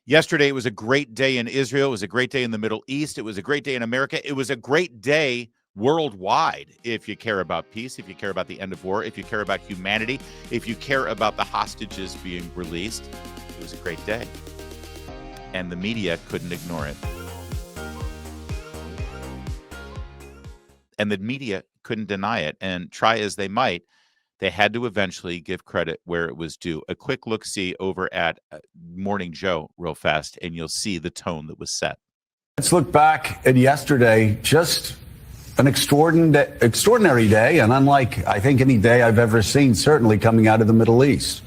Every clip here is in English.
Yesterday, it was a great day in Israel. It was a great day in the Middle East. It was a great day in America. It was a great day worldwide. If you care about peace, if you care about the end of war, if you care about humanity, if you care about the hostages being released, it was a great day. And the media couldn't ignore it. And the media couldn't deny it. And try as they might, they had to eventually give credit where it was due. A quick look-see over at Morning Joe real fast, and you'll see the tone that was set. Let's look back at yesterday. Just an extraordinary day, and unlike, I think, any day I've ever seen, certainly coming out of the Middle East.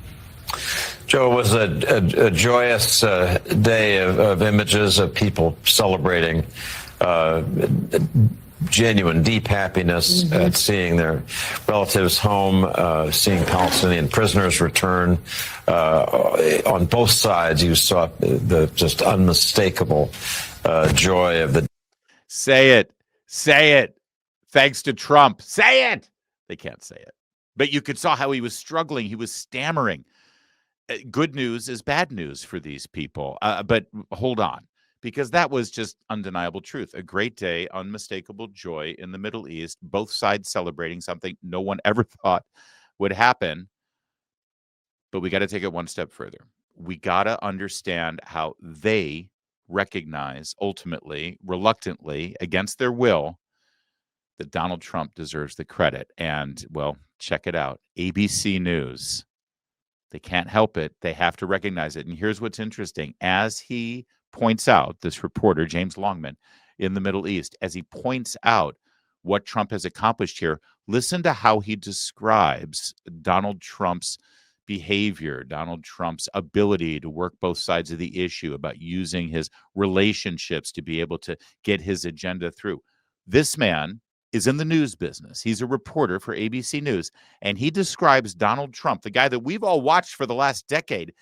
Joe, it was a joyous day of images of people celebrating genuine, deep happiness at seeing their relatives home, seeing Palestinian prisoners return. On both sides, you saw the just unmistakable joy of the... Say it. Say it. Thanks to Trump. Say it. They can't say it. But you saw how he was struggling. He was stammering. Good news is bad news for these people. But hold on. Because that was just undeniable truth. A great day, unmistakable joy in the Middle East, both sides celebrating something no one ever thought would happen. But we got to take it one step further. We got to understand how they recognize, ultimately, reluctantly, against their will, that Donald Trump deserves the credit. And, well, check it out. ABC News. They can't help it. They have to recognize it. And here's what's interesting. As he points out, this reporter, James Longman, in the Middle East, as he points out what Trump has accomplished here, listen to how he describes Donald Trump's behavior, Donald Trump's ability to work both sides of the issue, about using his relationships to be able to get his agenda through. This man is in the news business. He's a reporter for ABC News, and he describes Donald Trump, the guy that we've all watched for the last decade.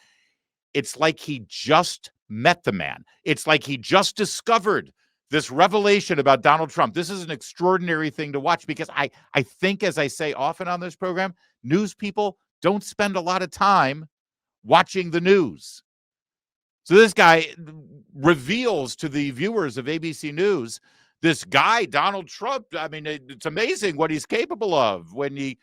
It's like he just met the man. It's like he just discovered this revelation about Donald Trump. This is an extraordinary thing to watch because I think, as I say often on this program, news people don't spend a lot of time watching the news. So this guy reveals to the viewers of ABC News, this guy, Donald Trump, I mean, it's amazing what he's capable of when he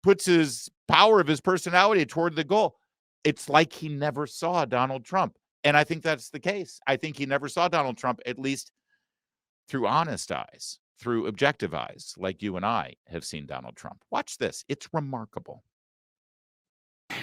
puts his power of his personality toward the goal. It's like he never saw Donald Trump. And I think that's the case. I think he never saw Donald Trump, at least through honest eyes, through objective eyes, like you and I have seen Donald Trump. Watch this. It's remarkable.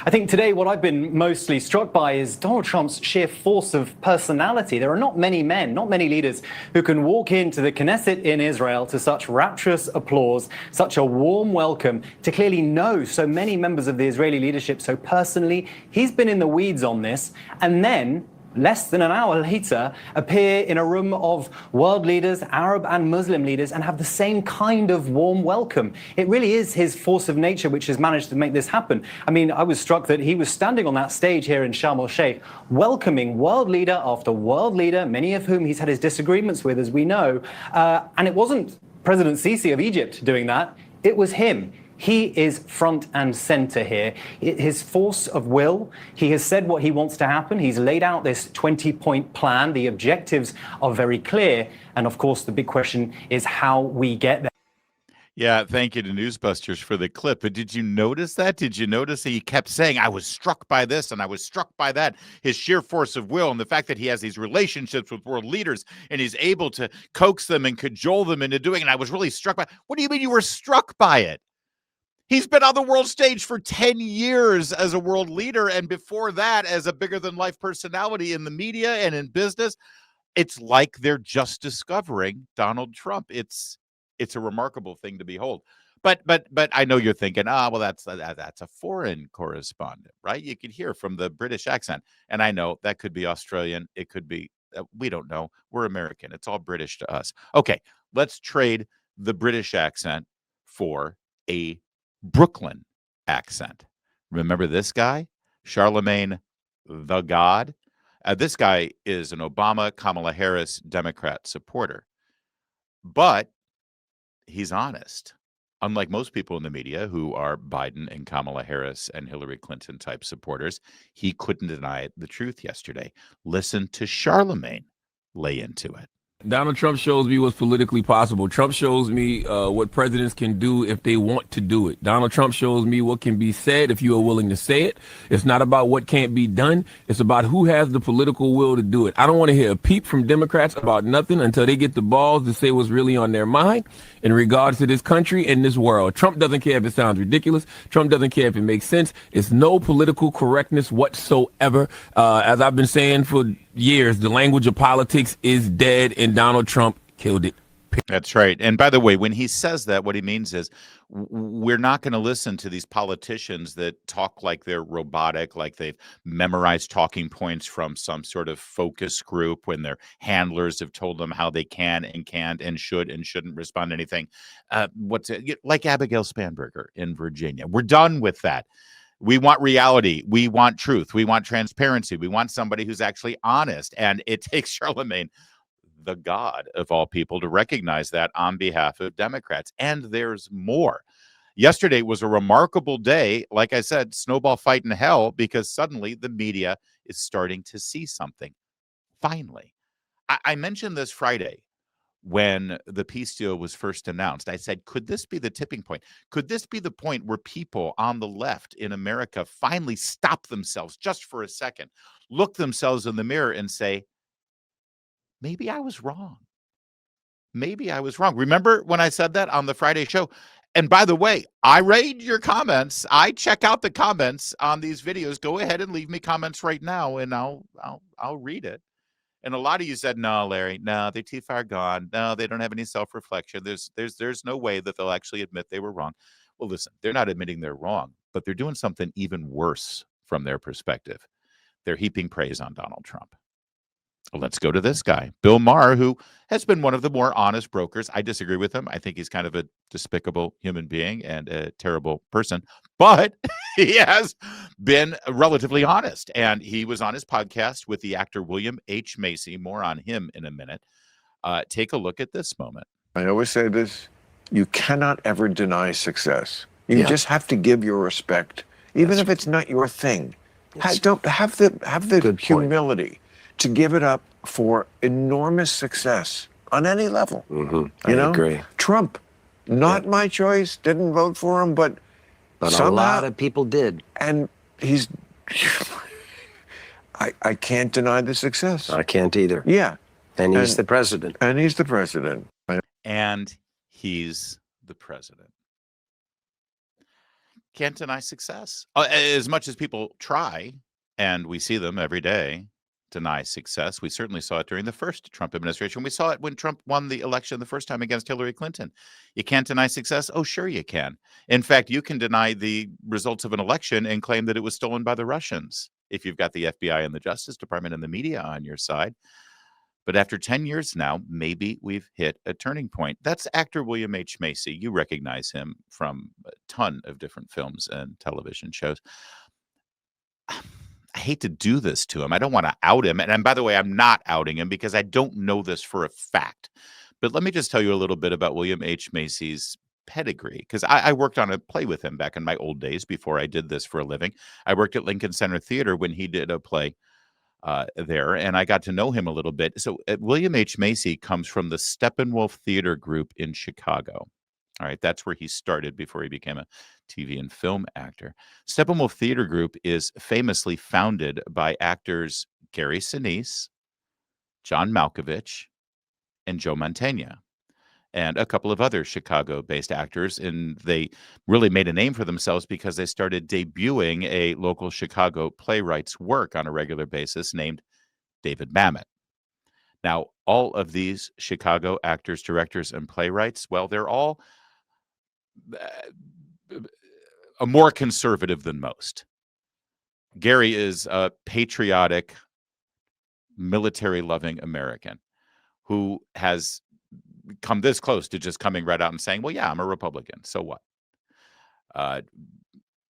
I think today what I've been mostly struck by is Donald Trump's sheer force of personality. There are not many men, not many leaders who can walk into the Knesset in Israel to such rapturous applause, such a warm welcome, to clearly know so many members of the Israeli leadership so personally. He's been in the weeds on this, and then less than an hour later, appear in a room of world leaders, Arab and Muslim leaders, and have the same kind of warm welcome. It really is his force of nature which has managed to make this happen. I mean, I was struck that he was standing on that stage here in Sharm el-Sheikh, welcoming world leader after world leader, many of whom he's had his disagreements with, as we know. And it wasn't President Sisi of Egypt doing that. It was him. He is front and center here. His force of will, he has said what he wants to happen. He's laid out this 20-point plan. The objectives are very clear. And of course, the big question is how we get there. Yeah, thank you to Newsbusters for the clip. But did you notice that? Did you notice that he kept saying, I was struck by this and I was struck by that? His sheer force of will and the fact that he has these relationships with world leaders and he's able to coax them and cajole them into doing it. And I was really struck by it. What do you mean you were struck by it? He's been on the world stage for 10 years as a world leader, and before that as a bigger-than-life personality in the media and in business. It's like they're just discovering Donald Trump. It's a remarkable thing to behold. But I know you're thinking, well, that's a foreign correspondent, right? You could hear from the British accent. And I know that could be Australian. It could be, we don't know. We're American. It's all British to us. Okay, let's trade the British accent for a Brooklyn accent. Remember this guy? Charlamagne the God? This guy is an Obama, Kamala Harris Democrat supporter. But he's honest. unlike most people in the media who are Biden and Kamala Harris and Hillary Clinton type supporters, he couldn't deny the truth yesterday. Listen to Charlamagne lay into it. Donald Trump shows me what's politically possible. Trump shows me what presidents can do if they want to do it. Donald Trump shows me what can be said if you are willing to say it. It's not about what can't be done. It's about who has the political will to do it. I don't want to hear a peep from Democrats about nothing until they get the balls to say what's really on their mind in regards to this country and this world. Trump doesn't care if it sounds ridiculous. Trump doesn't care if it makes sense. It's no political correctness whatsoever. As I've been saying for years, the language of politics is dead, and Donald Trump killed it. That's right. And by the way, when he says that, what he means is we're not going to listen to these politicians that talk like they're robotic, like they've memorized talking points from some sort of focus group when their handlers have told them how they can and can't and should and shouldn't respond to anything. Like Abigail Spanberger in Virginia. We're done with that. We want reality. We want truth. We want transparency. We want somebody who's actually honest. And it takes Charlamagne, the God of all people, to recognize that on behalf of Democrats. And there's more. Yesterday was a remarkable day. Like I said, snowball fight in hell, because suddenly the media is starting to see something. Finally. I mentioned this Friday when the peace deal was first announced. I said, could this be the tipping point? Could this be the point where people on the left in America finally stop themselves just for a second, look themselves in the mirror and say, maybe I was wrong. Maybe I was wrong. Remember when I said that on the Friday show? And by the way, I read your comments. I check out the comments on these videos. Go ahead and leave me comments right now, and I'll read it. And a lot of you said, no, Larry, no, they're too far gone. No, they don't have any self-reflection. There's no way that they'll actually admit they were wrong. Well, listen, they're not admitting they're wrong, but they're doing something even worse from their perspective. They're heaping praise on Donald Trump. Let's go to this guy, Bill Maher, who has been one of the more honest brokers. I disagree with him. I think he's kind of a despicable human being and a terrible person, but he has been relatively honest. And he was on his podcast with the actor William H. Macy. More on him in a minute. Take a look at this moment. I always say this: you cannot ever deny success. You just have to give your respect, even if it's not your thing. Don't have the humility to give it up for enormous success on any level. I agree. Trump, not my choice, didn't vote for him, but a lot of people did. And he's, I can't deny the success. I can't either. Yeah. And he's the president. And he's the president. And he's the president. Can't deny success. As much as people try, and we see them every day, deny success. We certainly saw it during the first Trump administration. We saw it when Trump won the election the first time against Hillary Clinton. You can't deny success? Oh, sure you can. In fact, you can deny the results of an election and claim that it was stolen by the Russians if you've got the FBI and the Justice Department and the media on your side. But after 10 years now, maybe we've hit a turning point. That's actor William H. Macy. You recognize him from a ton of different films and television shows. I hate to do this to him. I don't want to out him. And by the way, I'm not outing him because I don't know this for a fact. But let me just tell you a little bit about William H. Macy's pedigree, because I worked on a play with him back in my old days before I did this for a living. I worked at Lincoln Center Theater when he did a play there, and I got to know him a little bit. So William H. Macy comes from the Steppenwolf Theater Group in Chicago. All right, that's where he started before he became a TV and film actor. Steppenwolf Theater Group is famously founded by actors Gary Sinise, John Malkovich, and Joe Mantegna, and a couple of other Chicago-based actors. And they really made a name for themselves because they started debuting a local Chicago playwright's work on a regular basis named David Mamet. Now, all of these Chicago actors, directors, and playwrights, well, they're all more conservative than most. Gary is a patriotic, military-loving American who has come this close to just coming right out and saying, well, yeah, I'm a Republican. So what?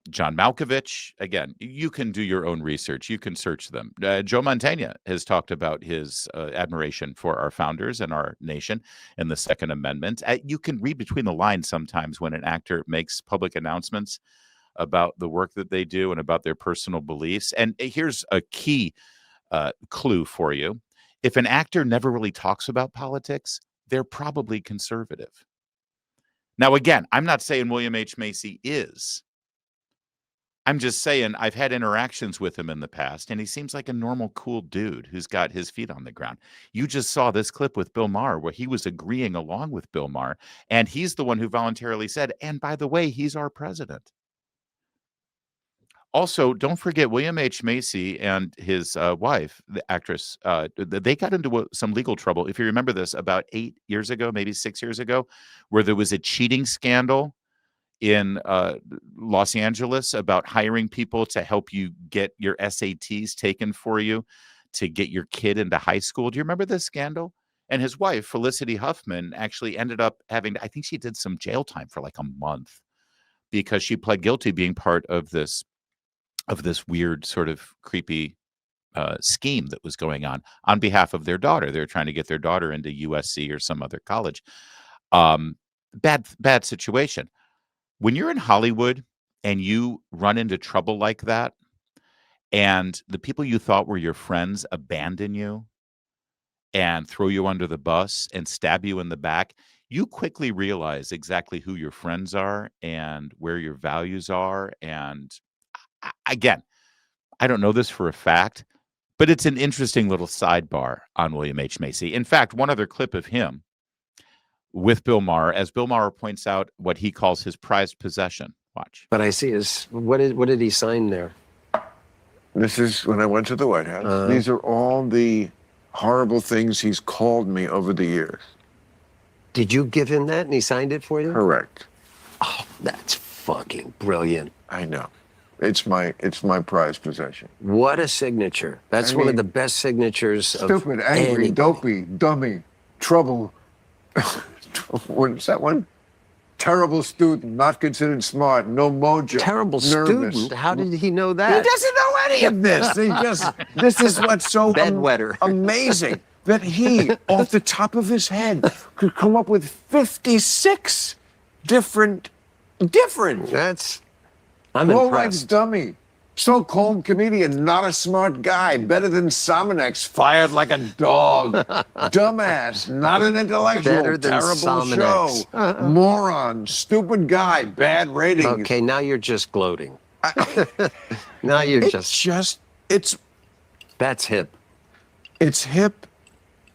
John Malkovich, again, you can do your own research. You can search them. Joe Montana has talked about his admiration for our founders and our nation and the Second Amendment. You can read between the lines sometimes when an actor makes public announcements about the work that they do and about their personal beliefs. And here's a key clue for you. If an actor never really talks about politics, they're probably conservative. Now, again, I'm not saying William H. Macy is. I'm just saying I've had interactions with him in the past, and he seems like a normal, cool dude who's got his feet on the ground. You just saw this clip with Bill Maher where he was agreeing along with Bill Maher, and he's the one who voluntarily said, and by the way, he's our president. Also, don't forget William H. Macy and his wife, the actress, they got into some legal trouble. If you remember this, about 8 years ago, maybe 6 years ago, where there was a cheating scandal in Los Angeles about hiring people to help you get your SATs taken for you to get your kid into high school. Do you remember this scandal? And his wife, Felicity Huffman, actually ended up having, I think she did some jail time for like a month because she pled guilty being part of this weird sort of creepy scheme that was going on behalf of their daughter. They were trying to get their daughter into USC or some other college. Bad situation. When you're in Hollywood and you run into trouble like that, and the people you thought were your friends abandon you and throw you under the bus and stab you in the back, you quickly realize exactly who your friends are and where your values are. And again, I don't know this for a fact, but it's an interesting little sidebar on William H. Macy. In fact, one other clip of him with Bill Maher, as Bill Maher points out what he calls his prized possession. Watch. But I see what did he sign there? This is when I went to the White House. These are all the horrible things he's called me over the years. Did you give him that and he signed it for you? Correct. Oh, that's fucking brilliant. I know. It's my prized possession. What a signature. That's one of the best signatures stupid, of angry, anybody. dopey, dummy, trouble. What's that one? Terrible student, not considered smart, no mojo. Terrible nervous. student? How did he know that? He doesn't know any of this. This is what's so Bedwetter. Amazing that he, off the top of his head, could come up with 56 different. I'm Low-life's impressed. dummy. So-called comedian, not a smart guy, better than Sominex, fired like a dog. Dumbass, not an intellectual, Better than terrible Sominex. show. Moron, stupid guy, bad ratings. Okay, now you're just gloating. Now you're It's That's hip. It's hip,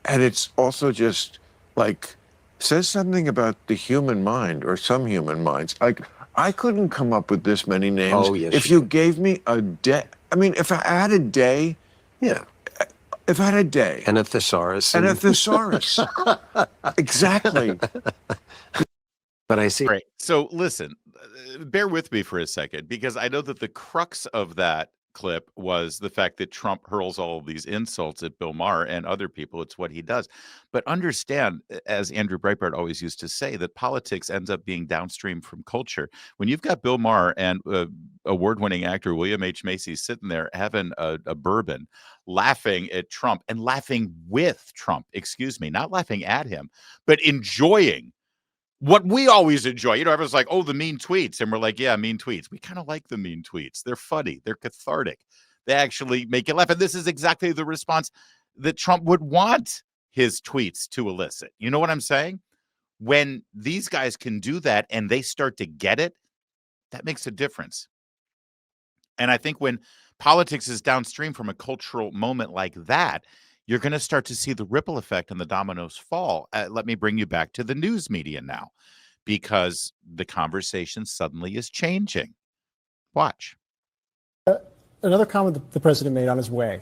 and it's also just like says something about the human mind or some human minds. Like I couldn't come up with this many names. Oh, yes, if you gave me a day, I mean, if I had a day, Yeah. if I had a day, And a thesaurus. and a thesaurus, exactly. But I see. Right. So listen, bear with me for a second, because I know that the crux of that clip was the fact that Trump hurls all of these insults at Bill Maher and other people. It's what he does. But understand, as Andrew Breitbart always used to say, that politics ends up being downstream from culture. When you've got Bill Maher and award-winning actor William H. Macy sitting there having a bourbon, laughing at Trump and laughing with Trump, excuse me, not laughing at him, but enjoying what we always enjoy. You know, everyone's like, oh, the mean tweets. And we're like, yeah, mean tweets. We kind of like the mean tweets. They're funny. They're cathartic. They actually make you laugh. And this is exactly the response that Trump would want his tweets to elicit. You know what I'm saying? When these guys can do that and they start to get it, that makes a difference. And I think when politics is downstream from a cultural moment like that, you're going to start to see the ripple effect and the dominoes fall. Let me bring you back to the news media now, because the conversation suddenly is changing. Watch. Another comment the president made on his way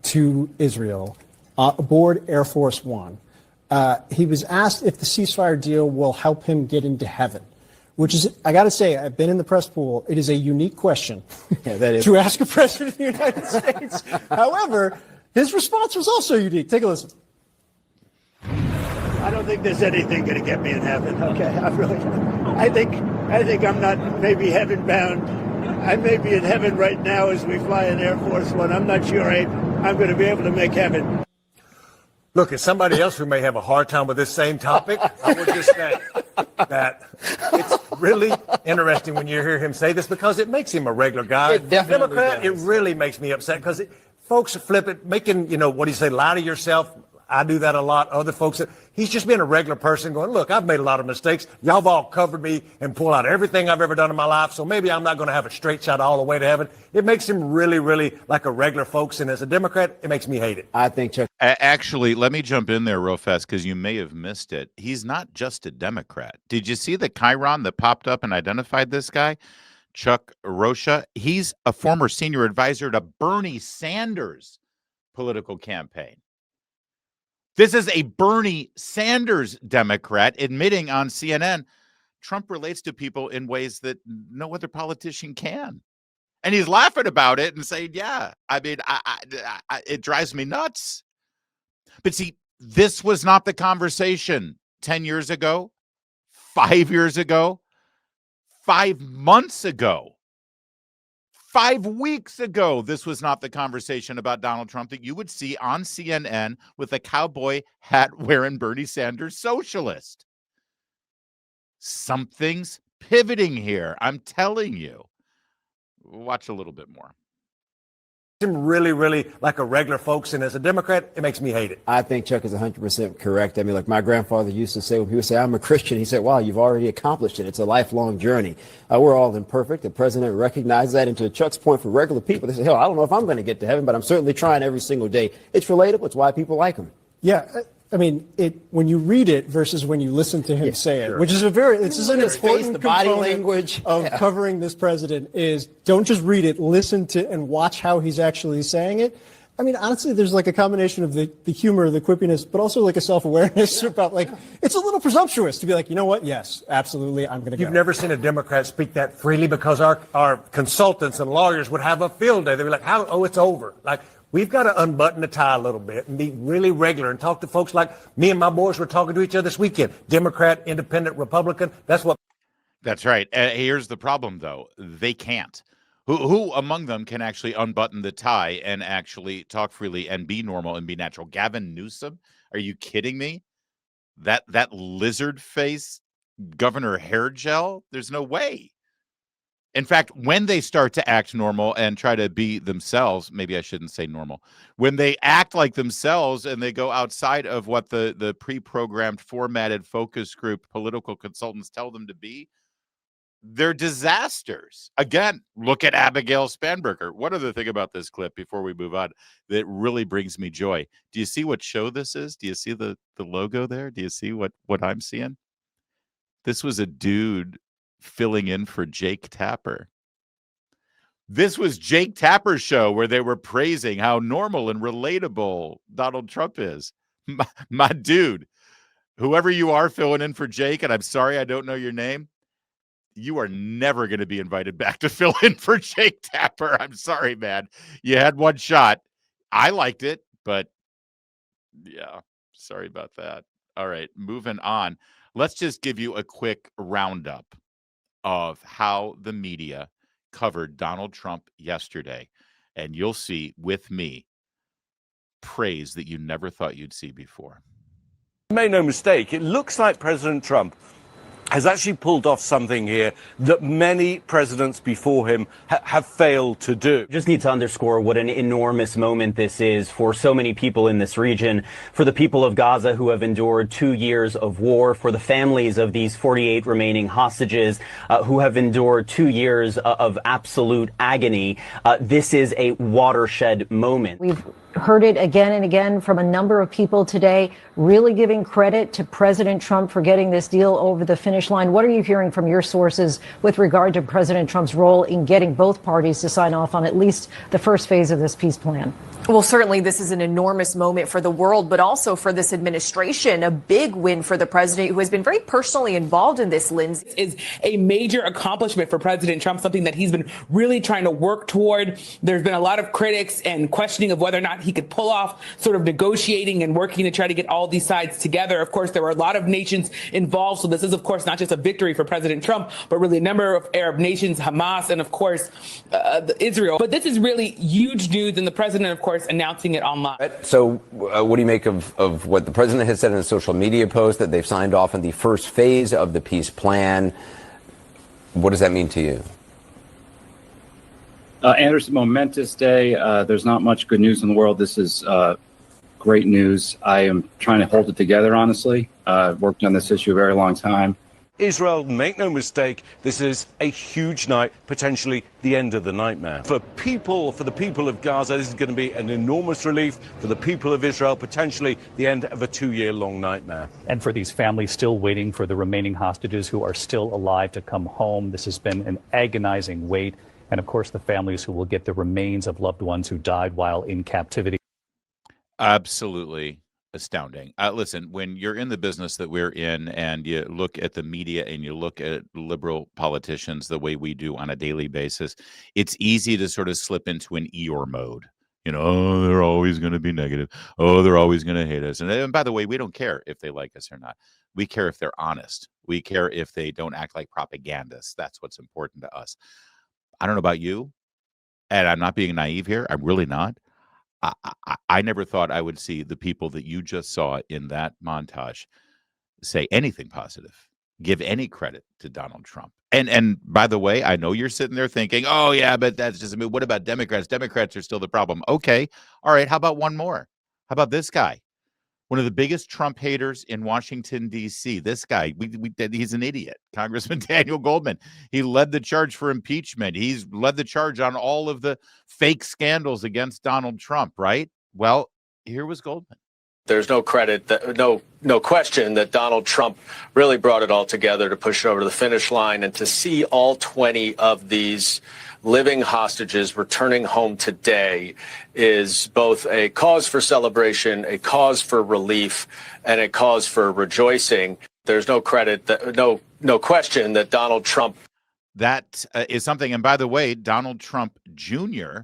to Israel aboard Air Force One. He was asked if the ceasefire deal will help him get into heaven, which is, I got to say, I've been in the press pool. It is a unique question to ask a president of the United States. However, his response was also unique. Take a listen. I don't think there's anything going to get me in heaven. Okay, I think I think I'm not maybe heaven bound. I may be in heaven right now as we fly in Air Force One. I'm not sure I'm going to be able to make heaven. Look, as somebody else who may have a hard time with this same topic, I would just say that it's really interesting when you hear him say this because it makes him a regular guy. It definitely Democrat, does. it really makes me upset because folks flip it, making, what do you say, lie to yourself. I do that a lot. Other folks, he's just been a regular person going, look, I've made a lot of mistakes. Y'all have all covered me and pulled out everything I've ever done in my life. So maybe I'm not going to have a straight shot all the way to heaven. It makes him really, really like a regular folks. And as a Democrat, it makes me hate it. I think Chuck. Actually, let me jump in there real fast because you may have missed it. He's not just a Democrat. Did you see the chyron that popped up and identified this guy? Chuck Rocha. He's a former senior advisor to Bernie Sanders' political campaign. This is a Bernie Sanders Democrat admitting on CNN Trump relates to people in ways that no other politician can. And he's laughing about it and saying, yeah, I mean, it drives me nuts. But see, this was not the conversation 10 years ago, 5 years ago, 5 months ago. 5 weeks ago, this was not the conversation about Donald Trump that you would see on CNN with a cowboy hat wearing Bernie Sanders socialist. Something's pivoting here. I'm telling you. Watch a little bit more. Him really, really like a regular folks. And as a Democrat, it makes me hate it. I think Chuck is 100% correct. I mean, like my grandfather used to say, when people say, I'm a Christian, he said, wow, you've already accomplished it. It's a lifelong journey. We're all imperfect. The president recognized that. And to Chuck's point, for regular people, they say, hell, I don't know if I'm going to get to heaven, but I'm certainly trying every single day. It's relatable. It's why people like him. Yeah. I mean, when you read it versus when you listen to him say it, which is this is an important the body component language of covering this president is don't just read it, listen to and watch how he's actually saying it. I mean, honestly, there's like a combination of the humor, the quippiness, but also like a self-awareness about like, it's a little presumptuous to be like, you know what? Yes, absolutely. I'm going to go. You've never seen a Democrat speak that freely because our consultants and lawyers would have a field day. They'd be like, it's over. Like, we've got to unbutton the tie a little bit and be really regular and talk to folks like me and my boys were talking to each other this weekend. Democrat, Independent, Republican. That's right. Here's the problem, though. They can't. Who among them can actually unbutton the tie and actually talk freely and be normal and be natural? Gavin Newsom? Are you kidding me? That lizard face Governor Hair Gel? There's no way. In fact, when they start to act normal and try to be themselves, maybe I shouldn't say normal, when they act like themselves and they go outside of what the pre-programmed, formatted focus group political consultants tell them to be, they're disasters. Again, look at Abigail Spanberger. One other thing about this clip before we move on that really brings me joy. Do you see what show this is? Do you see the logo there? Do you see what I'm seeing? This was a dude filling in for Jake Tapper. This was Jake Tapper's show where they were praising how normal and relatable Donald Trump is. My dude, whoever you are filling in for Jake, and I'm sorry I don't know your name, you are never going to be invited back to fill in for Jake Tapper. I'm sorry, man. You had one shot. I liked it, but yeah, sorry about that. All right, moving on. Let's just give you a quick roundup of how the media covered Donald Trump yesterday. And you'll see with me praise that you never thought you'd see before. Make no mistake, it looks like President Trump has actually pulled off something here that many presidents before him have failed to do. Just need to underscore what an enormous moment this is for so many people in this region, for the people of Gaza who have endured 2 years of war, for the families of these 48 remaining hostages who have endured 2 years of absolute agony. This is a watershed moment. We've heard it again and again from a number of people today, really giving credit to President Trump for getting this deal over the finish line. What are you hearing from your sources with regard to President Trump's role in getting both parties to sign off on at least the first phase of this peace plan? Well, certainly this is an enormous moment for the world, but also for this administration, a big win for the president who has been very personally involved in this, Lindsay. Is a major accomplishment for President Trump, something that he's been really trying to work toward. There's been a lot of critics and questioning of whether or not he could pull off sort of negotiating and working to try to get all these sides together. Of course, there were a lot of nations involved. So this is, of course, not just a victory for President Trump, but really a number of Arab nations, Hamas, and of course, Israel. But this is really huge news, and the president, of course, announcing it online. So what do you make of what the president has said in a social media post, that they've signed off on the first phase of the peace plan? What does that mean to you? Anderson, momentous day. There's not much good news in the world. This is great news. I am trying to hold it together, honestly. Worked on this issue a very long time. Israel, make no mistake, this is a huge night, potentially the end of the nightmare. For the people of Gaza, this is going to be an enormous relief. For the people of Israel, potentially the end of a 2-year-long nightmare. And for these families still waiting for the remaining hostages who are still alive to come home, this has been an agonizing wait. And of course, the families who will get the remains of loved ones who died while in captivity. Absolutely astounding. Listen, when you're in the business that we're in and you look at the media and you look at liberal politicians the way we do on a daily basis, it's easy to sort of slip into an Eeyore mode. You know, oh, they're always going to be negative. Oh, they're always going to hate us. And by the way, we don't care if they like us or not. We care if they're honest. We care if they don't act like propagandists. That's what's important to us. I don't know about you, and I'm not being naive here. I'm really not. I never thought I would see the people that you just saw in that montage say anything positive, give any credit to Donald Trump. And by the way, I know you're sitting there thinking, oh, yeah, but that's just, what about Democrats? Democrats are still the problem. Okay. All right. How about one more? How about this guy? One of the biggest Trump haters in Washington, D.C. This guy, he's an idiot. Congressman Daniel Goldman. He led the charge for impeachment. He's led the charge on all of the fake scandals against Donald Trump, right? Well, here was Goldman. There's no question that Donald Trump really brought it all together to push it over to the finish line, and to see all 20 of these living hostages returning home today is both a cause for celebration, a cause for relief, and a cause for rejoicing. There's no question that Donald Trump. That is something. And by the way, Donald Trump Jr.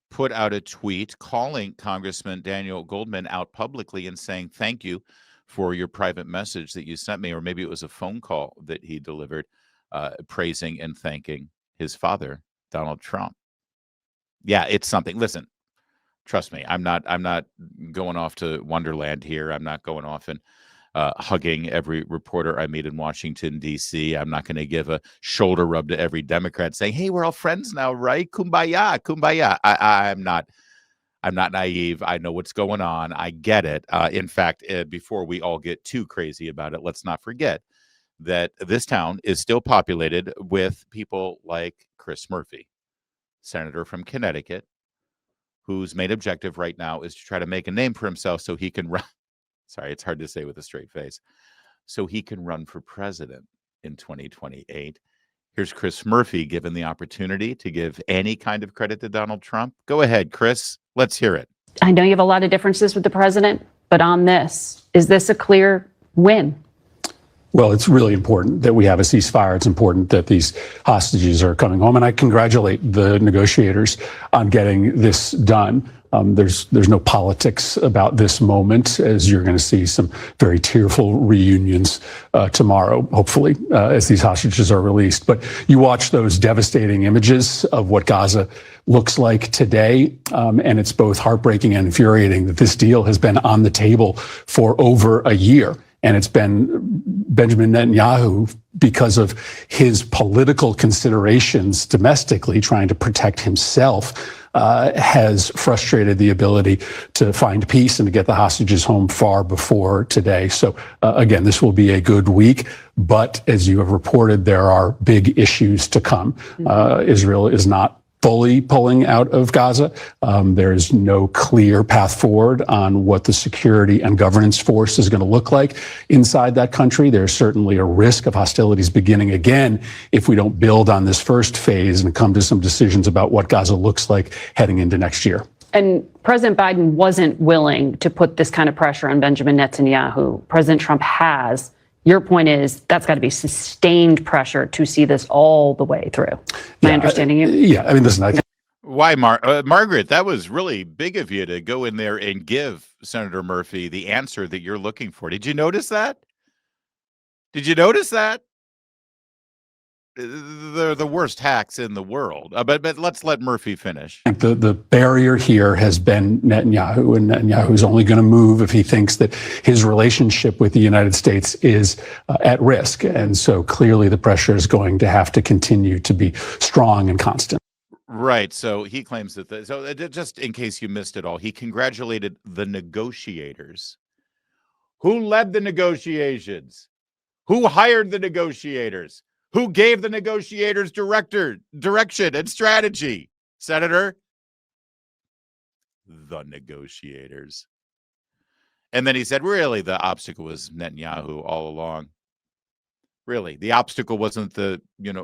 put out a tweet calling Congressman Daniel Goldman out publicly and saying, thank you for your private message that you sent me, or maybe it was a phone call that he delivered, praising and thanking his father, Donald Trump. Yeah, it's something. Listen, trust me, I'm not going off to Wonderland here. I'm not going off and hugging every reporter I meet in Washington, D.C. I'm not going to give a shoulder rub to every Democrat saying, hey, we're all friends now, right? Kumbaya, kumbaya. I'm not naive. I know what's going on. I get it. In fact, before we all get too crazy about it, let's not forget that this town is still populated with people like Chris Murphy, senator from Connecticut, whose main objective right now is to try to make a name for himself so he can run. Sorry, it's hard to say with a straight face. So he can run for president in 2028. Here's Chris Murphy given the opportunity to give any kind of credit to Donald Trump. Go ahead, Chris. Let's hear it. I know you have a lot of differences with the president, but on this, is this a clear win? Well, it's really important that we have a ceasefire. It's important that these hostages are coming home. And I congratulate the negotiators on getting this done. There's no politics about this moment, as you're going to see some very tearful reunions tomorrow, hopefully, as these hostages are released. But you watch those devastating images of what Gaza looks like today, and it's both heartbreaking and infuriating that this deal has been on the table for over a year. And it's been Benjamin Netanyahu, because of his political considerations domestically, trying to protect himself, has frustrated the ability to find peace and to get the hostages home far before today. So again, this will be a good week. But as you have reported, there are big issues to come. Israel is not fully pulling out of Gaza. There is no clear path forward on what the security and governance force is going to look like inside that country. There's certainly a risk of hostilities beginning again if we don't build on this first phase and come to some decisions about what Gaza looks like heading into next year. And President Biden wasn't willing to put this kind of pressure on Benjamin Netanyahu. President Trump has. Your point is that's got to be sustained pressure to see this all the way through. Am I understanding you? Yeah. I mean, listen, Why, Margaret? That was really big of you to go in there and give Senator Murphy the answer that you're looking for. Did you notice that? Did you notice that? They're the worst hacks in the world. But let's let Murphy finish. The barrier here has been Netanyahu, and Netanyahu's only going to move if he thinks that his relationship with the United States is at risk. And so clearly the pressure is going to have to continue to be strong and constant. Right. So he claims that. So just in case you missed it all, he congratulated the negotiators. Who led the negotiations? Who hired the negotiators? Who gave the negotiators direction and strategy? Senator? The negotiators. And then he said, really, the obstacle was Netanyahu all along. Really, the obstacle wasn't the,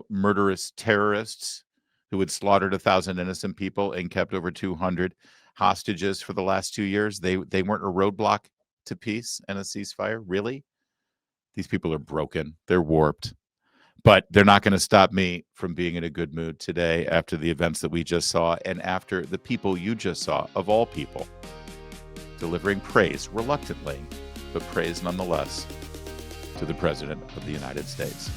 murderous terrorists who had slaughtered 1,000 innocent people and kept over 200 hostages for the last 2 years. They weren't a roadblock to peace and a ceasefire. Really? These people are broken. They're warped. But they're not going to stop me from being in a good mood today after the events that we just saw and after the people you just saw, of all people, delivering praise reluctantly, but praise nonetheless to the President of the United States.